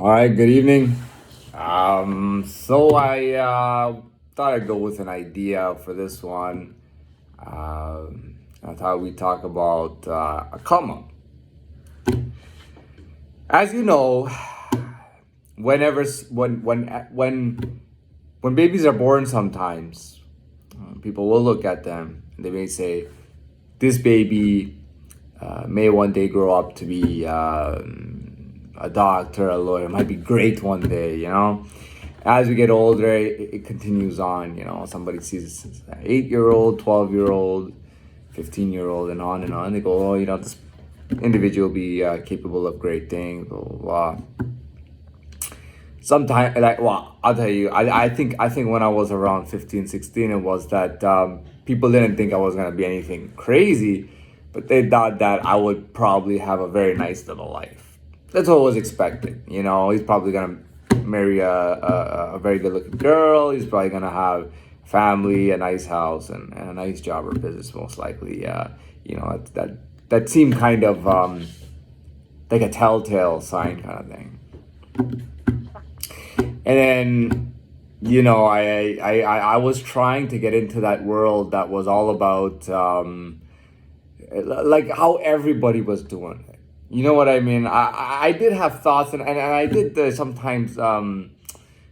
All right, good evening. So I thought I'd go with an idea for this one. I thought we'd talk about a come up. As you know, whenever when babies are born, sometimes people will look at them and they may say, "This baby may one day grow up to be a doctor, a lawyer. Might be great one day, you know." As we get older, it continues on. You know, somebody sees an 8-year-old, 12-year-old, 15-year-old, and on and on. They go, "Oh, you know, this individual will be capable of great things." Blah, blah, blah. Sometimes, like, well, I'll tell you, I think when I was around 15, 16, it was that people didn't think I was gonna be anything crazy, but they thought that I would probably have a very nice little life. That's what was expected. You know, he's probably gonna marry a very good looking girl. He's probably gonna have family, a nice house, and a nice job or business, most likely. You know, that seemed kind of like a telltale sign kind of thing. And then, you know, I was trying to get into that world that was all about like how everybody was doing it. You know what I mean? I did have thoughts, and I did sometimes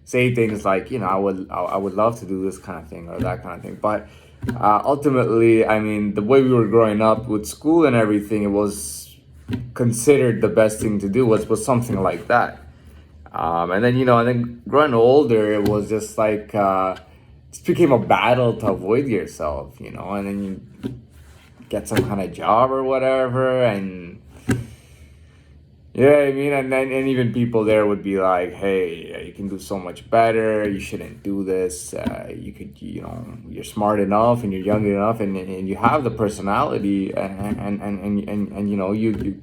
say things like, you know, I would love to do this kind of thing or that kind of thing. But ultimately, I mean, the way we were growing up with school and everything, it was considered the best thing to do was something like that. And then, you know, and then growing older, it was just like it became a battle to avoid yourself, you know, and then you get some kind of job or whatever, and you know what I mean. And then and even people there would be like, "Hey, you can do so much better. You shouldn't do this. You could, you know, you're smart enough and you're young enough, and you have the personality, and you know, you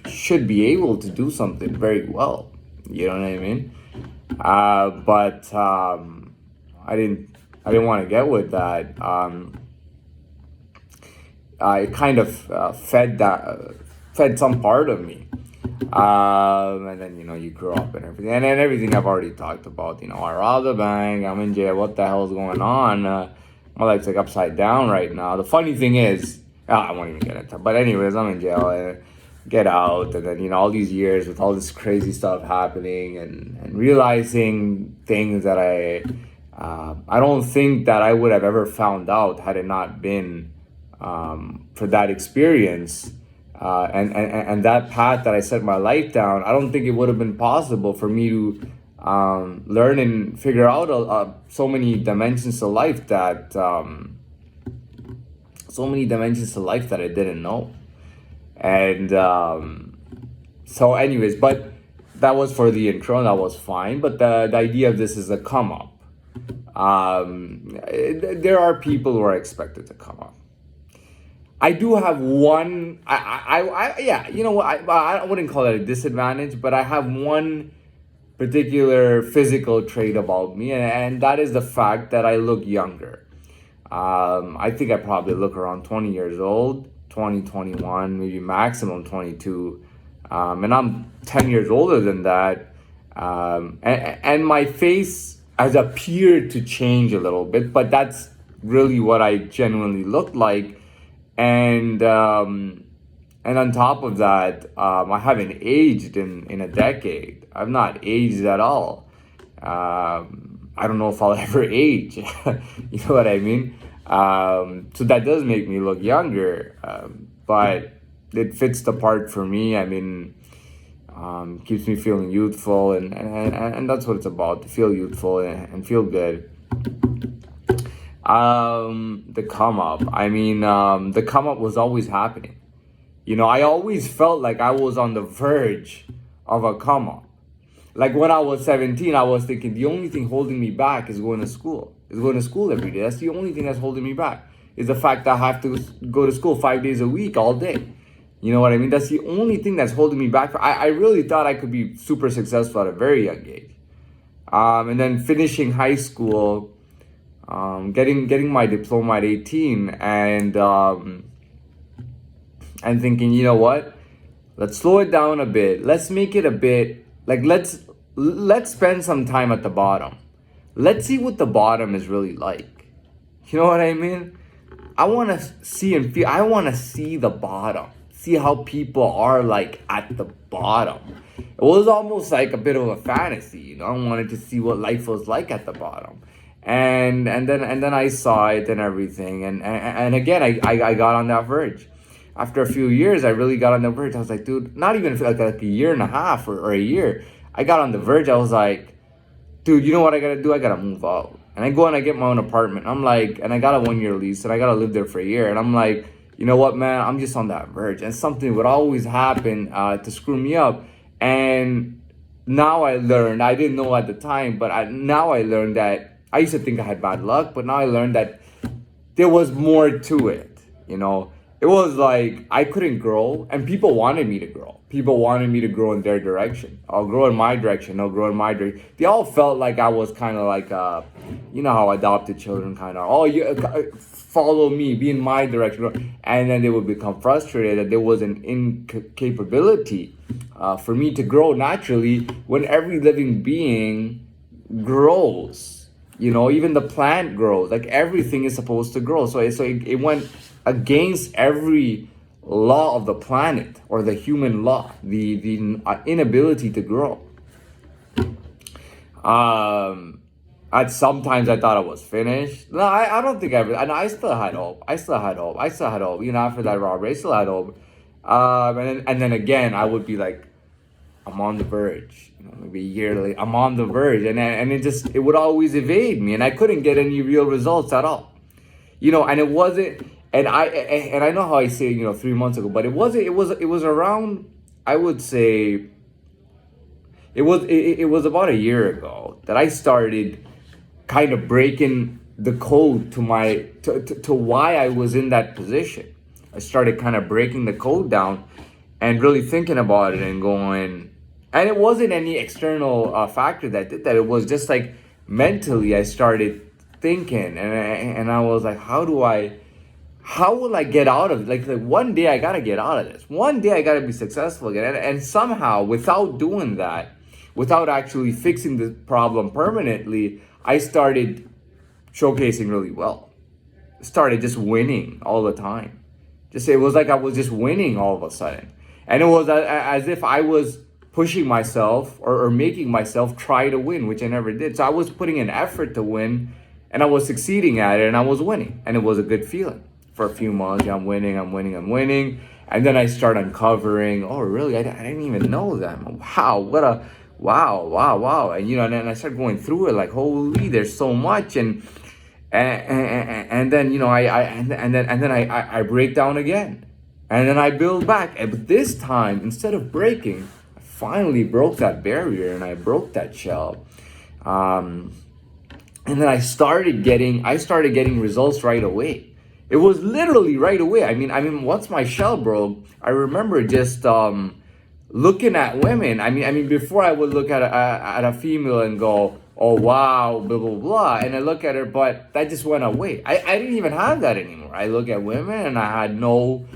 should be able to do something very well." You know what I mean? But I didn't I didn't want to get with that. I kind of fed some part of me. And then, you know, you grow up and everything, and then everything I've already talked about. You know, I robbed the bank. I'm in jail. What the hell is going on? My life's like upside down right now. The funny thing is, I won't even get into it. But anyways, I'm in jail. Get out, and then, you know, all these years with all this crazy stuff happening, and realizing things that I don't think that I would have ever found out had it not been for that experience, and that path that I set my life down. I don't think it would have been possible for me to learn and figure out so many dimensions to life that I didn't know. And so anyways, but that was for the intro, and that was fine. But the idea of this is a come up. There are people who are expected to come up. I do have one. Yeah, you know what? I wouldn't call it a disadvantage, but I have one particular physical trait about me, and that is the fact that I look younger. I think I probably look around 20 years old, 20, 21, maybe maximum 22. And I'm 10 years older than that. And my face has appeared to change a little bit, but that's really what I genuinely look like. And on top of that, I haven't aged in a decade. I've not aged at all. I don't know if I'll ever age. You know what I mean? So that does make me look younger, but it fits the part for me. I mean, keeps me feeling youthful, and that's what it's about, to feel youthful and feel good. The come up. I mean, the come up was always happening. You know, I always felt like I was on the verge of a come up. Like when I was 17, I was thinking the only thing holding me back is going to school. Is going to school every day. That's the only thing that's holding me back. Is the fact that I have to go to school 5 days a week, all day. You know what I mean? That's the only thing that's holding me back. I really thought I could be super successful at a very young age. And then finishing high school, getting my diploma at 18, and thinking, you know what? Let's slow it down a bit. Let's make it a bit like let's let's spend some time at the bottom. Let's see what the bottom is really like. You know what I mean? I want to see and feel. I want to see the bottom. See how people are like at the bottom. It was almost like a bit of a fantasy, you know. I wanted to see what life was like at the bottom, and then I saw it and everything, and again I got on that verge. After a few years, I really got on the verge. I was like, dude, not even like a year and a half or a year. I got on the verge. I was like, dude, you know what I gotta do? I gotta move out. And I go and I get my own apartment. I'm like, and I got a 1 year lease and I gotta live there for a year. And I'm like, you know what, man? I'm just on that verge. And something would always happen to screw me up. And now I learned, I didn't know at the time, but now I learned that I used to think I had bad luck, but now I learned that there was more to it, you know. It was like I couldn't grow and people wanted me to grow. People wanted me to grow in their direction. I'll grow in my direction. I'll grow in my direction. They all felt like I was kind of like, you know how adopted children kind of, oh, you follow me, be in my direction. And then they would become frustrated that there was an incapability for me to grow naturally when every living being grows. You know, even the plant grows. Like everything is supposed to grow. So it went against every law of the planet or the human law, the inability to grow. At sometimes I thought I was finished. No, I don't think and I still had hope. I still had hope. You know, after that robbery, I still had hope. And then again, I would be like, I'm on the verge. You know, maybe a year later, I'm on the verge, and it would always evade me, and I couldn't get any real results at all. You know, and it wasn't, and I know how I say, you know, 3 months ago, but it wasn't. It was around. I would say it was about a year ago that I started kind of breaking the code to why I was in that position. I started kind of breaking the code down and really thinking about it and going, and it wasn't any external factor that did that. It was just like mentally I started thinking, and I was like, how will I get out of it? Like one day I gotta get out of this. One day I gotta be successful again. And somehow, without doing that, without actually fixing the problem permanently, I started showcasing really well. Started just winning all the time. It was like I was just winning all of a sudden. And it was as if I was pushing myself or making myself try to win, which I never did. So I was putting an effort to win, and I was succeeding at it, and I was winning. And it was a good feeling. For a few months, yeah, I'm winning. And then I start uncovering, oh, really? I didn't even know them. Wow, wow. And, you know, and then I start going through it like, holy, there's so much. And then, you know, I break down again. And then I build back. But this time, instead of breaking, I finally broke that barrier and I broke that shell. And then I started getting results right away. It was literally right away. I mean, once my shell broke, I remember just looking at women. I mean, before I would look at a female and go, oh wow, blah blah blah, and I look at her, but that just went away. I didn't even have that anymore. I look at women and I had no.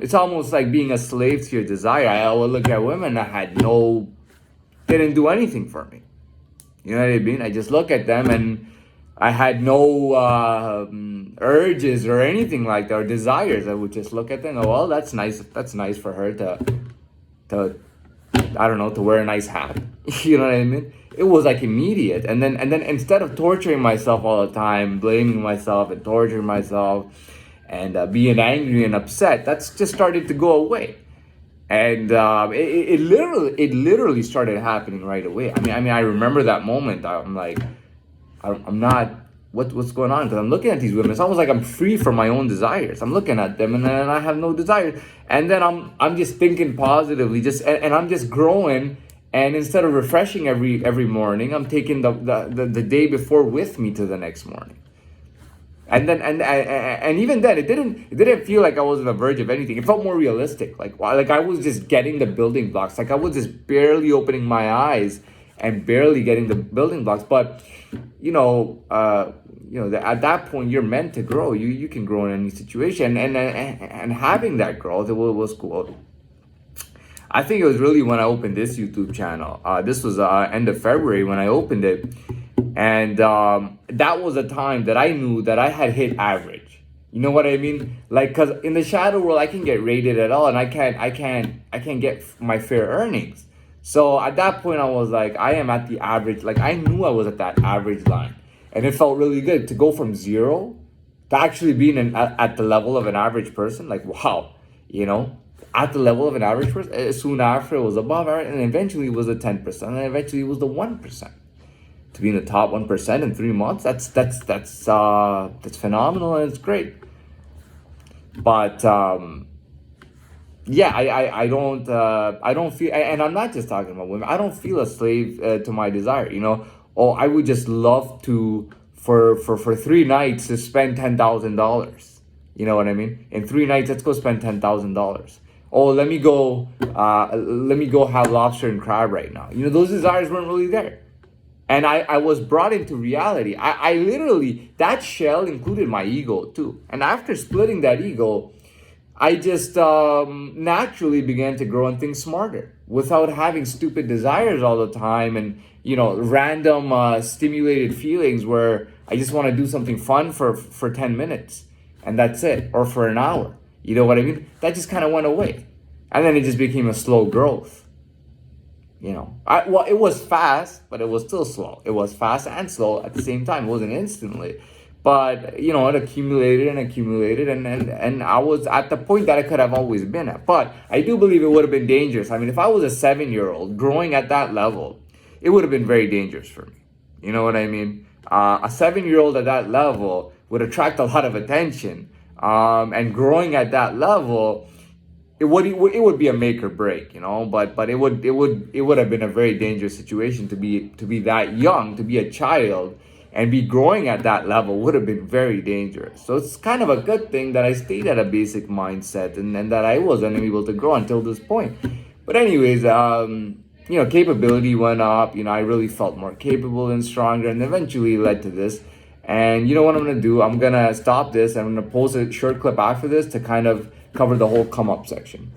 It's almost like being a slave to your desire. I would look at women and I had no. Didn't do anything for me. You know what I mean? I just look at them and I had no urges or anything like that, or desires. I would just look at them and go, well, that's nice. That's nice for her to I don't know, to wear a nice hat. You know what I mean? It was like immediate. And then instead of torturing myself all the time, blaming myself and torturing myself and being angry and upset, that's just started to go away. And it literally started happening right away. I mean, I remember that moment. I'm like, I'm not. What's going on? Because I'm looking at these women. It's almost like I'm free from my own desires. I'm looking at them, and then I have no desires. And then I'm just thinking positively, and I'm just growing. And instead of refreshing every morning, I'm taking the day before with me to the next morning. And then and even then, it didn't feel like I was on the verge of anything. It felt more realistic. Like I was just getting the building blocks. Like I was just barely opening my eyes and barely getting the building blocks. But at that point you're meant to grow. You can grow in any situation. And having that growth, it was cool. I think it was really when I opened this YouTube channel. This was end of February when I opened it, and that was a time that I knew that I had hit average. You know what I mean? Like, cause in the shadow world, I can get rated at all, and I can't get my fair earnings. So at that point, I was like, I am at the average. Like, I knew I was at that average line, and it felt really good to go from zero to actually being at the level of an average person. Like, wow, you know, at the level of an average person. Soon after, it was above average, and eventually it was the 10%, and eventually it was the 1%. To be in the top 1% in 3 months, that's phenomenal, and it's great. But yeah, I don't feel, and I'm not just talking about women. I don't feel a slave to my desire. You know, oh, I would just love to for 3 nights to spend $10,000. You know what I mean? In 3 nights, let's go spend $10,000. Oh, let me go have lobster and crab right now. You know, those desires weren't really there. And I was brought into reality. I literally, that shell included my ego too. And after splitting that ego, I just naturally began to grow and think smarter without having stupid desires all the time, and, you know, random stimulated feelings where I just want to do something fun for 10 minutes and that's it, or for an hour. You know what I mean? That just kind of went away. And then it just became a slow growth. You know, well, it was fast, but it was still slow. It was fast and slow at the same time. It wasn't instantly, but, you know, it accumulated and accumulated, and I was at the point that I could have always been at. But I do believe it would have been dangerous. I mean, if I was a 7-year-old growing at that level, it would have been very dangerous for me. You know what I mean? A 7-year-old at that level would attract a lot of attention, and growing at that level, it would be a make or break, you know. But it would have been a very dangerous situation to be that young, to be a child, and be growing at that level would have been very dangerous. So it's kind of a good thing that I stayed at a basic mindset, and that I was unable to grow until this point. But anyways, you know, capability went up. You know, I really felt more capable and stronger, and eventually led to this. And you know what I'm gonna do? I'm gonna stop this. I'm gonna post a short clip after this to kind of cover the whole come up section.